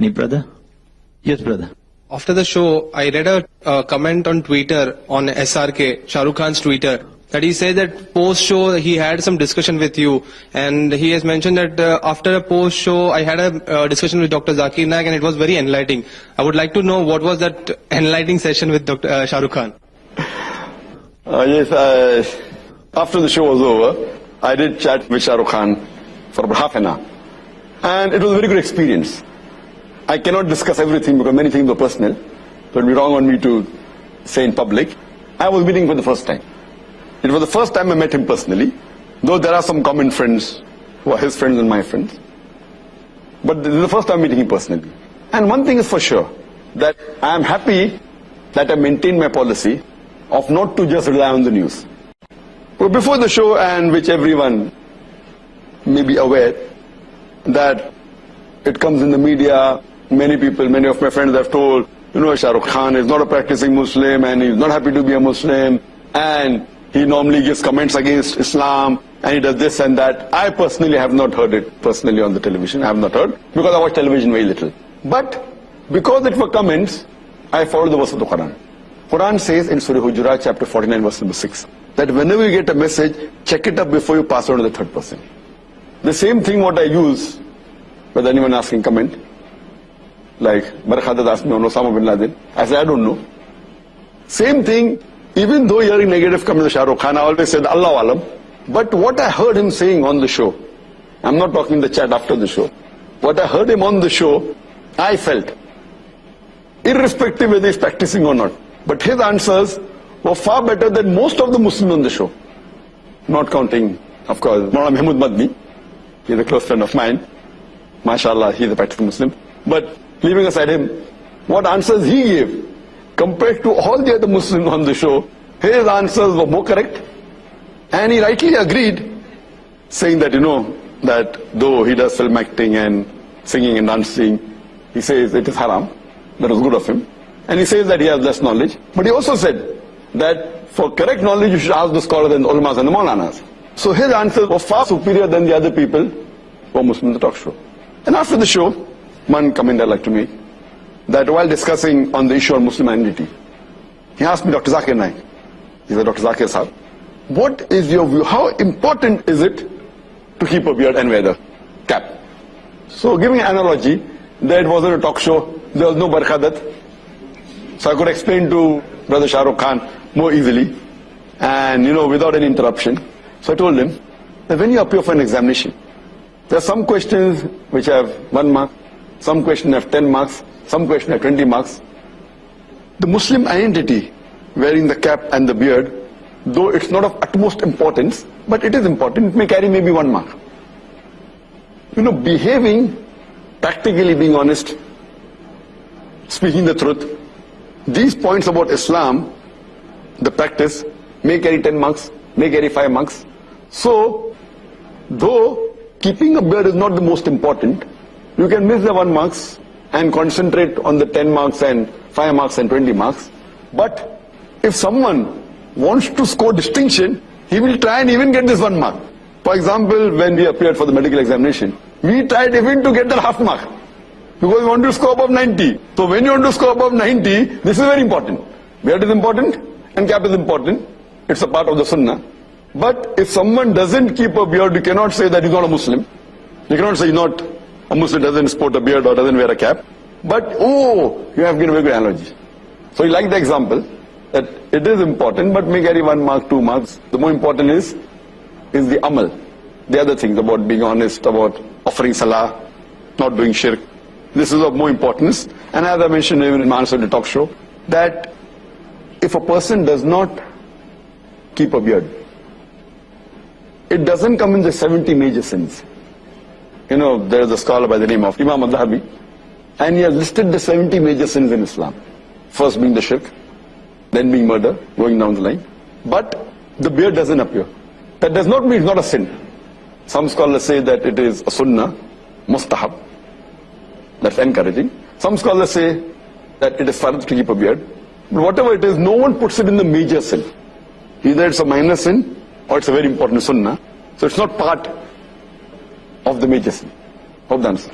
Any brother? Yes, brother. After the show, I read a comment on Twitter on SRK, Shahrukhan's Twitter, that he said that post-show he had some discussion with you, and he has mentioned that after a post-show I had a discussion with Dr. Zakir Naik and it was very enlightening. I would like to know what was that enlightening session with Dr. Shahrukhan. Yes, after the show was over, I did chat with Shahrukhan for about half an hour, and it was a very good experience. I cannot discuss everything because many things were personal, so it would be wrong on me to say in public. I was meeting for the first time. It was the first time I met him personally, though there are some common friends who are his friends and my friends. But this is the first time meeting him personally. And one thing is for sure, that I am happy that I maintained my policy of not to just rely on the news. But before the show, and which everyone may be aware, that it comes in the media, many people, many of my friends have told, Shahrukhan is not a practicing Muslim and he's not happy to be a Muslim, and he normally gives comments against Islam, and he does this and that. I personally have not heard it personally on the television. I have not heard, because I watch television very little. But because it were comments, I followed the verse of the Qor'an. Qor'an says in Surah Hujurat, chapter 49, verse number 6, that whenever you get a message, check it up before you pass it on to the third person. The same thing what I use, whether anyone asking comment, like Barakhadat asked me on Osama bin Laden, I said, I don't know. Same thing, even though hearing negative comments to Shahrukhan, I always said, Allah Alam. But what I heard him saying on the show, I'm not talking in the chat after the show, what I heard him on the show, I felt, irrespective whether he's practicing or not, but his answers were far better than most of the Muslims on the show. Not counting, of course, Maulana Mahmood Madni, he's a close friend of mine. MashaAllah, he's a practicing Muslim. But leaving aside him, what answers he gave, compared to all the other Muslims on the show, his answers were more correct. And he rightly agreed, saying that, that though he does film acting and singing and dancing, he says it is haram. That was good of him. And he says that he has less knowledge. But he also said that for correct knowledge, you should ask the scholars and the ulamas and the maulanas. So his answers were far superior than the other people who were Muslim in the talk show. And after the show, one comment I'd like to make, that while discussing on the issue of Muslim identity, he asked me, Dr. Zakir Naik, he said, Dr. Zakir Sahab, what is your view? How important is it to keep a beard and wear the cap? So giving an analogy, that it wasn't a talk show, there was no Barakhadat. So I could explain to Brother Shahrukhan more easily and, without any interruption. So I told him that when you appear for an examination, there are some questions which have 1 mark, some questions have 10 marks, some questions have 20 marks. The Muslim identity, wearing the cap and the beard, though it's not of utmost importance, but it is important, it may carry maybe 1 mark. Behaving, practically being honest, speaking the truth, these points about Islam, the practice, may carry 10 marks, may carry 5 marks. So, though keeping a beard is not the most important, you can miss the 1 marks and concentrate on the 10 marks and 5 marks and 20 marks. But if someone wants to score distinction, he will try and even get this 1 mark. For example, when we appeared for the medical examination, we tried even to get that half mark, because we want to score above 90. So when you want to score above 90, this is very important. Beard is important and cap is important. It's a part of the sunnah. But if someone doesn't keep a beard, you cannot say that he's not a Muslim. You cannot say he's not a Muslim, doesn't sport a beard or doesn't wear a cap. But, you have given a very good analogy. So you like the example, that it is important, but may carry 1 mark, 2 marks. The more important is the amal. The other things about being honest, about offering salah, not doing shirk. This is of more importance. And as I mentioned even in my answer to the talk show, that if a person does not keep a beard, it doesn't come in the 70 major sins. There is a scholar by the name of Imam al-Dhahabi, and he has listed the 70 major sins in Islam. First being the shirk, then being murder, going down the line. But the beard doesn't appear. That does not mean it's not a sin. Some scholars say that it is a sunnah, mustahab, that's encouraging. Some scholars say that it is fard to keep a beard. But whatever it is, no one puts it in the major sin. Either it's a minor sin or it's a very important sunnah. So it's not part of the major sin. Hope that answers.